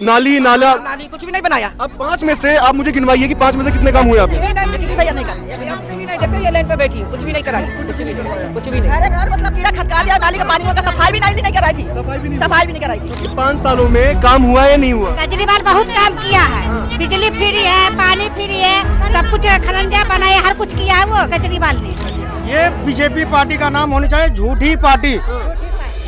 नाली नाला नाली कुछ भी नहीं बनाया। अब 5 में से आप मुझे गिनवाइए कि 5 में से कितने काम हुए आपके? भैया नहीं करा, कुछ भी नहीं देखते, ये लाइन पे बैठी हूँ, कुछ भी नहीं कराई, कुछ भी नहीं। अरे घर मतलब कीड़ा खटका दिया, नाली का पानी का सफाई भी नहीं कराई थी, सफाई भी नहीं कराई थी। 5 सालों में काम हुआ या नहीं हुआ? केजरीवाल बहुत काम किया है, बिजली फ्री है, पानी फ्री है, सब कुछ खरंजा बनाए, हर कुछ किया है वो केजरीवाल ने। ये बीजेपी पार्टी का नाम होनी चाहिए झूठी पार्टी,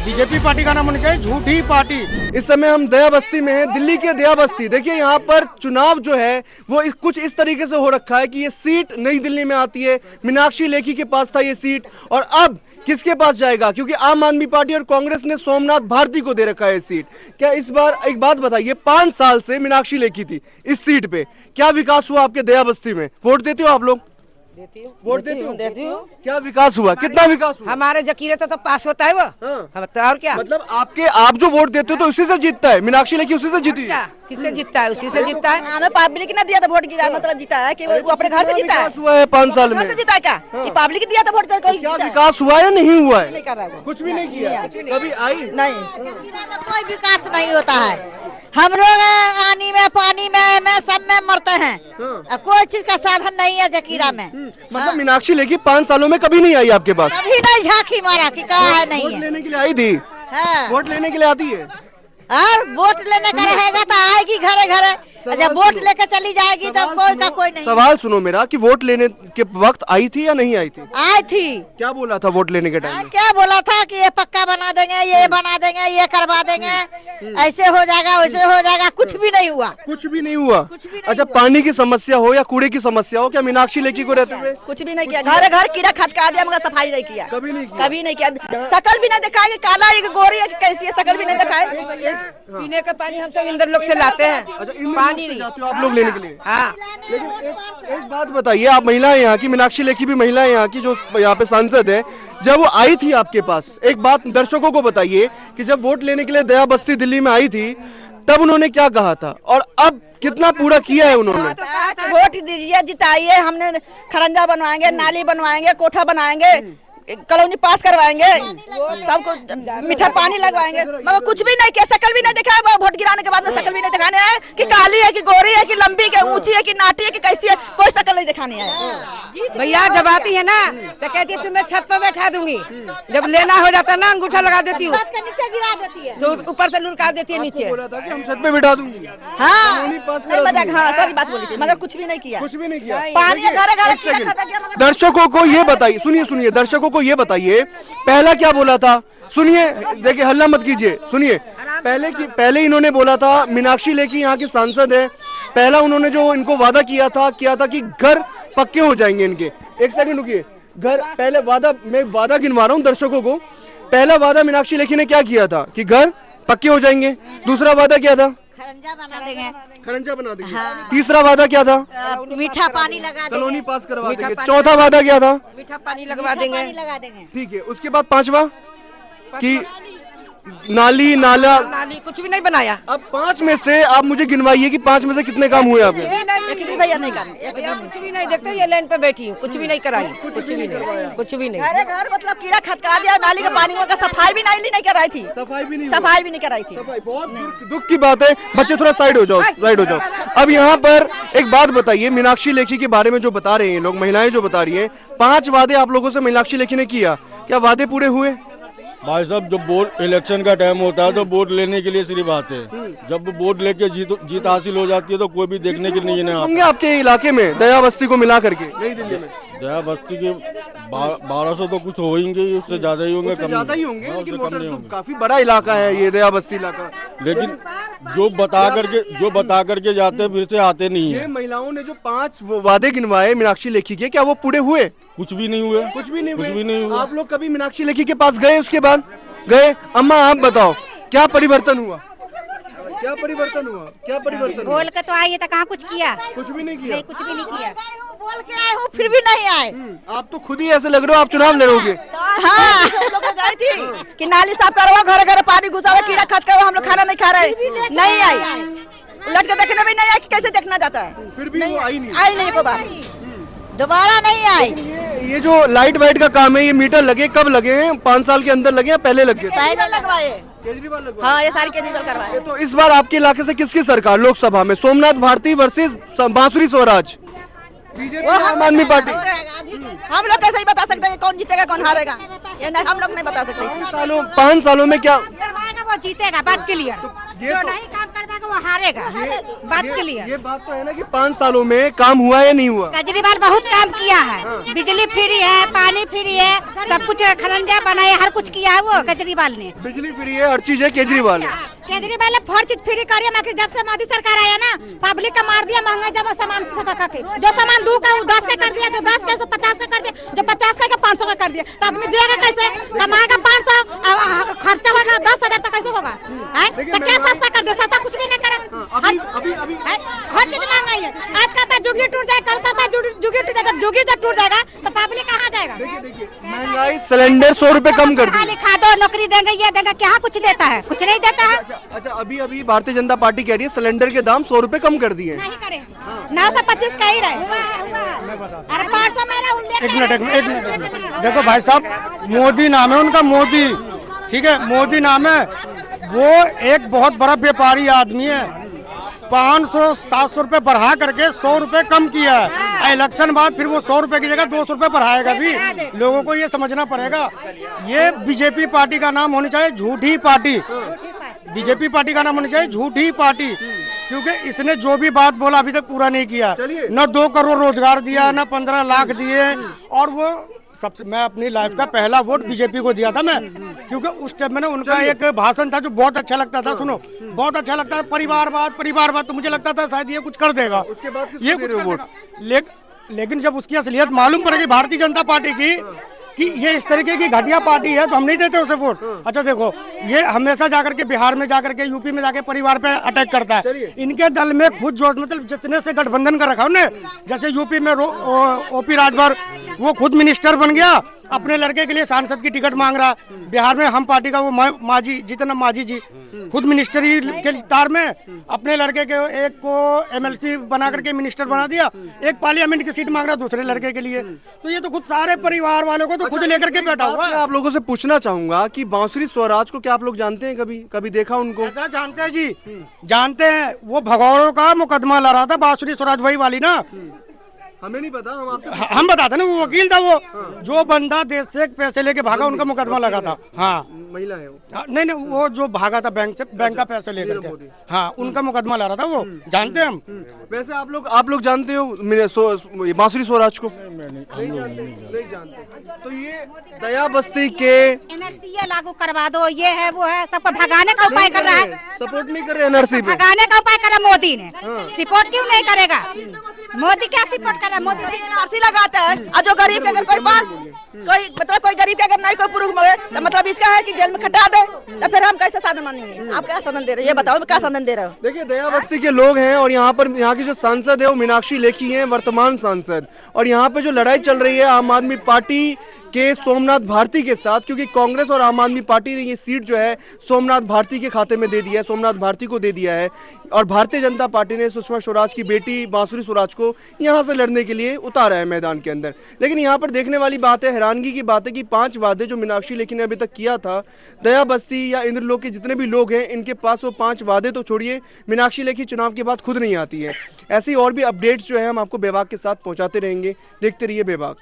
बीजेपी पार्टी का नाम होनी चाहिए झूठी पार्टी। इस समय हम दया बस्ती में हैं, दिल्ली के दया बस्ती। देखिए यहाँ पर चुनाव जो है वो कुछ इस तरीके से हो रखा है कि ये सीट नई दिल्ली में आती है, मीनाक्षी लेखी के पास था ये सीट, और अब किसके पास जाएगा? क्योंकि आम आदमी पार्टी और कांग्रेस ने सोमनाथ भारती को दे रखा है सीट। क्या इस बार एक बात बताइए, 5 साल से मीनाक्षी लेखी थी इस सीट पे, क्या विकास हुआ आपके दया बस्ती में? वोट देते हो आप लोग? वोट देती हूँ। क्या विकास हुआ? कितना विकास हुआ? हमारे जकीरे तो पास होता है वो। हाँ। और क्या मतलब आप जो वोट देते हो तो उसी से जीतता है? मीनाक्षी लेखी उसी से जीती है? किससे जीतता है? उसी से जीतता है। हमें पब्लिक ने दिया था वोट, गिरा मतलब जीता है कि वो अपने घर से जीता है? हुआ है 5 साल में? जीता है क्या? ये पब्लिक दिया था वोट, कोई क्या विकास हुआ या नहीं हुआ है? नहीं कर रहा है, कुछ भी नहीं किया। कभी आई नहीं, कोई विकास नहीं होता है। हम लोग आनी में पानी में सब में मरते हैं, कोई चीज का साधन नहीं है जकीरा में। मतलब मीनाक्षी लेखी 5 सालों में कभी नहीं आई आपके पास? कभी नहीं झांकी मारा कि कहा है नहीं वोट है। लेने के लिए आई थी? हाँ। वोट लेने के लिए आती है? और वोट लेने का रहेगा तो आएगी घरे घरे, जब वोट लेकर चली जाएगी तब कोई का कोई नहीं। सवाल सुनो मेरा कि वोट लेने के वक्त आई थी या नहीं आई थी? आई थी। क्या बोला था वोट लेने के टाइम में? क्या बोला था कि ये पक्का बना देंगे, ये बना देंगे, ये करवा देंगे, ऐसे हो जाएगा, वैसे हो जाएगा, कुछ भी नहीं हुआ। कुछ भी नहीं हुआ। अच्छा, पानी की समस्या हो या कूड़े की समस्या हो, क्या मीनाक्षी लेखी को रहते हुए कुछ भी नहीं किया, घर घर कीड़ा खटका दिया मगर सफाई नहीं किया, कभी नहीं किया? कभी नहीं किया। शकल भी नहीं दिखाएगी, काला है कि गोरी है कि कैसी है, शकल भी नहीं दिखाए। पीने का पानी हम सब इंदर लोग से लाते हैं। अच्छा, इन पानी नहीं जाते हो आप लोग लेने के लिए? हाँ। लेकिन एक बात बताइए, आप महिला है यहाँ की, मीनाक्षी लेखी भी महिला है यहाँ की, जो यहाँ पे सांसद है, जब वो आई थी आपके पास, एक बात दर्शकों को बताइए कि जब वोट लेने के लिए दया बस्ती दिल्ली में आई थी तब उन्होंने क्या कहा था और अब कितना पूरा किया है उन्होंने? वोट दीजिए, जिताइए, हमने खरंजा बनवाएंगे, नाली बनवाएंगे, कोठा बनाएंगे, कॉलोनी पास करवाएंगे, सबको मीठा पानी लगवाएंगे, मगर कुछ भी नहीं किया। शकल भी नहीं दिखाया, वोट गिराने के बाद में शकल भी नहीं दिखाने आए कि काली है कि गोरी है कि लंबी है, ऊंची है कि नाटी है कि कैसी है, कोई शकल नहीं दिखाने आए। भैया जब आती है ना तो कहती है तुम्हें छत पर बैठा दूंगी, जब लेना हो जाता है ना अंगूठा लगा देती हूँ, नीचे गिरा देती है, तो ऊपर से लुढ़का देती है नीचे। बोला था कि हम छत पे बिठा दूंगी। हाँ सारी बात बोली थी, मगर कुछ भी नहीं किया। कुछ भी नहीं किया। पानी घरे घरे कीड़ा खटक गया, मगर दर्शकों को ये बताइए, सुनिए दर्शकों को ये बताइए, पहला क्या बोला था? सुनिए, देखिए हल्ला मत कीजिए, सुनिए। पहले इन्होंने बोला था, मीनाक्षी लेखी यहाँ की सांसद है, पहला उन्होंने जो इनको वादा किया था कि घर पक्के हो जाएंगे इनके। एक सेकंड रुकिए, घर पहले मैं वादा गिनवा रहा हूँ दर्शकों को। पहला वादा मीनाक्षी लेखी ने क्या किया था कि घर पक्के हो जाएंगे। दूसरा वादा क्या था? खरंजा बना देंगे, खरंजा बना देंगे। तीसरा वादा क्या था? मीठा पानी लगा देंगे, कॉलोनी पास करवा देंगे। चौथा वादा क्या था? मीठा पानी लगवा देंगे। लगा देंगे। ठीक है, उसके बाद 5वां कि नाली नाला नाली कुछ भी नहीं बनाया। अब 5 में से आप मुझे गिनवाइए कि 5 में से कितने काम हुए आपके? एक भी भैया नहीं काम, कुछ भी नहीं देखते, ये लाइन पे बैठी हूँ, कुछ भी नहीं कराई, कुछ भी नहीं। घरे घर मतलब कीड़ा खटका दिया, नाली का पानी का सफाई भी नहीं कराई थी, सफाई भी नहीं कराई थी। बहुत दुख की बात है। बच्चे थोड़ा साइड हो जाओ। अब यहाँ पर एक बात बताइए, मीनाक्षी लेखी के बारे में जो बता रहे हैं लोग, महिलाएं जो बता रही हैं, 5 वादे आप लोगों से मीनाक्षी लेखी ने किया, क्या वादे पूरे हुए? भाई साहब, जब वोट इलेक्शन का टाइम होता है तो वोट लेने के लिए सिर्फ आते हैं, जब वोट लेके जीत हासिल हो जाती है तो कोई भी देखने के लिए नहीं होंगे आपके इलाके में, दया बस्ती को मिला करके नई दिल्ली में। दया बस्ती के 1200 तो कुछ होंगे, उससे ज्यादा ही होंगे, ज्यादा ही होंगे, लेकिन वोटर तो काफी बड़ा इलाका है ये दया बस्ती इलाका। लेकिन जो बता करके जाते हैं फिर से आते नहीं है। ये महिलाओं ने जो 5 वादे गिनवाए मीनाक्षी लेखी के, क्या वो पूरे हुए? कुछ भी नहीं हुए। कुछ भी नहीं हुआ। आप लोग कभी मीनाक्षी लेखी के पास गए? उसके बाद गए? अम्मा आप बताओ, क्या परिवर्तन हुआ? बोल के तो आई तो कहाँ कुछ किया? कुछ भी नहीं किया। कुछ भी नहीं किया। बोल के आए हूँ फिर भी नहीं आए। आप तो खुद ही ऐसे लग रहे हो आप चुनाव लड़ोगे। हाँ, हम लोग गए थी कि नाली साफ करवा, घर घर पानी घुसावा, कीड़ा खटका, हम लोग खाना नहीं खा रहे, नहीं आई। उलट के देखने भी नहीं आई कि कैसे देखना जाता है, फिर भी वो आई नहीं को बात, दोबारा नहीं आई। ये जो लाइट वाइट का काम है, ये मीटर लगे कब लगे हैं? 5 साल के अंदर लगे या पहले लगे? पहले लगवाए, केजरीवाल लगवाए। हाँ, ये सारी केजरीवाल करवाए। तो इस बार आपके इलाके से किसकी सरकार लोकसभा में? सोमनाथ भारती वर्सेस बांसुरी स्वराज, बीजेपी या आम आदमी पार्टी? हम लोग कैसे ही बता सकते हैं कौन जीतेगा कौन हारेगा, ये नहीं हम लोग नहीं बता सकते। 5 सालों में क्या करवाएगा वो जीतेगा, बात क्लियर। जो नहीं काम करवाएगा वो हारेगा, बात क्लियर। ये बात तो है ना कि 5 सालों में काम हुआ या नहीं हुआ? केजरीवाल बहुत काम किया है, बिजली फ्री है, पानी फ्री है, सब कुछ खरंजा बनाए, हर कुछ किया है वो केजरीवाल ने। बिजली फ्री है, हर चीज है, केजरीवाल है। केजरीवाल ने हर चीज फ्री करी है, जब से मोदी सरकार आया ना, पब्लिक का मार दिया महंगा जब सामान के, जो सामान 2 का 10 का कर दिया, जो 10 का 50 का कर दिया, जो 50 का 500 का कर दिया। तो आदमी जिएगा कैसे? कमाएगा 500, खर्चा होगा 10,000 तक कैसे होगा? तो क्या सस्ता कर दिया? सस्ता कुछ भी नहीं करा, हर चीज महंगाई है। आज कहता है जुगी टूट जाए, कल कहता है जुगी टूट जाएगा। जुगी जब टूट जाएगा तो पब्लिक कहाँ जाएगा? महंगाई, सिलेंडर 100 रुपए कम कर दी। लिखा दो, नौकरी देंगे, ये देंगे, क्या कुछ देता है? कुछ नहीं देता है। अच्छा, अभी भारतीय जनता पार्टी कह रही है सिलेंडर के दाम 100 रुपए कम कर दिए। नहीं करे, 925 का ही रहे। अरे 500 मेरा उल्लेख। एक मिनट देखो भाई साहब, मोदी नाम है उनका, मोदी, ठीक है, मोदी नाम है। वो एक बहुत बड़ा व्यापारी आदमी है, 500-700 रुपए बढ़ा करके 100 रुपए कम किया है। इलेक्शन बाद फिर वो 100 रुपए की जगह 200 रुपए बढ़ाएगा भी। लोगों को ये समझना पड़ेगा, ये बीजेपी पार्टी का नाम होनी चाहिए झूठी पार्टी। बीजेपी पार्टी का नाम होनी चाहिए झूठी पार्टी, क्योंकि इसने जो भी बात बोला अभी तक पूरा नहीं किया। न 2 करोड़ रोजगार दिया, न 15 लाख दिए। और वो सबसे, मैं अपनी लाइफ का पहला वोट बीजेपी को दिया था मैं, क्योंकि उस टाइम में ना उनका एक भाषण था जो बहुत अच्छा लगता था। सुनो, बहुत अच्छा लगता था, परिवारवाद, तो मुझे लगता था शायद ये कुछ कर देगा, उसके बाद ये कुछ कर देगा। लेकिन जब उसकी असलियत मालूम पड़ेगी भारतीय जनता पार्टी की कि ये इस तरीके की घटिया पार्टी है, तो हम नहीं देते उसे वोट। अच्छा देखो, ये हमेशा जाकर के बिहार में जाकर के, यूपी में जाके परिवार पे अटैक करता है। इनके दल में खुद जो मतलब जितने से गठबंधन कर रखा उन्हें, जैसे यूपी में ओपी राजभर, वो खुद मिनिस्टर बन गया, अपने लड़के के लिए सांसद की टिकट मांग रहा। बिहार में हम पार्टी का वो माजी, जितना माजी जी, खुद मिनिस्टरी के तार में अपने लड़के के एक को एमएलसी बना करके मिनिस्टर बना दिया, एक पार्लियामेंट की सीट मांग रहा दूसरे लड़के के लिए। तो ये तो खुद सारे परिवार वालों को तो खुद लेकर के बैठा हुआ है। आप लोगों से पूछना चाहूंगा कि बांसुरी स्वराज को क्या आप लोग जानते हैं? कभी देखा उनको? ऐसा जानते हैं जी, जानते हैं। वो भगौड़ों का मुकदमा लड़ा था, बांसुरी स्वराज वही वाली ना। हमें नहीं पता, हम बताते ना, वो वकील था। वो जो बंदा देश से पैसे लेके भागा, उनका मुकदमा लगा था। हाँ, महिला है वो। नहीं, वो जो भागा था बैंक से, बैंक का पैसे लेकर के, हाँ, उनका मुकदमा लगा था वो। जानते हैं हम। वैसे आप लोग जानते हो बांसुरी स्वराज को? नहीं जानते। तो ये दया बस्ती के एनआरसी लागू करवा दो, ये है वो है, सबको भगाने का उपाय कर रहा है। सपोर्ट नहीं कर रहे एनआरसी पे, भगाने का उपाय करा मोदी ने। सपोर्ट क्यों नहीं करेगा मोदी? क्या सपोर्ट कर रहा है मोदी? एनआरसी लगाता है, और जो गरीब के अगर कोई गरीब के अगर नहीं कोई प्रूफ मिले, तो मतलब इसका है कि जेल में खटा दे, तो फिर हम कैसे साधन मानेंगे? आप क्या साधन दे रहे हो, ये बताओ, क्या साधन दे रहे हो? देखिए, दया बस्ती के लोग हैं और यहाँ की जो सांसद है वो मीनाक्षी लेखी हैं, वर्तमान सांसद। और यहाँ पे जो लड़ाई चल रही है आम आदमी पार्टी के सोमनाथ भारती के साथ, क्योंकि कांग्रेस और आम आदमी पार्टी ने ये सीट जो है सोमनाथ भारती के खाते में दे दिया है, सोमनाथ भारती को दे दिया है। और भारतीय जनता पार्टी ने सुषमा स्वराज की बेटी बांसुरी स्वराज को यहाँ से लड़ने के लिए उतारा है मैदान के अंदर। लेकिन यहाँ पर देखने वाली बात है, हैरानगी की बात है कि 5 वादे जो मीनाक्षी लेखी ने अभी तक किया था, दया बस्ती या इंद्रलोक के जितने भी लोग हैं, इनके पास वो 5 वादे तो छोड़िए, मीनाक्षी लेखी चुनाव के बाद खुद नहीं आती है। ऐसी और भी अपडेट्स जो है हम आपको बेबाक के साथ पहुँचाते रहेंगे। देखते रहिए बेबाक।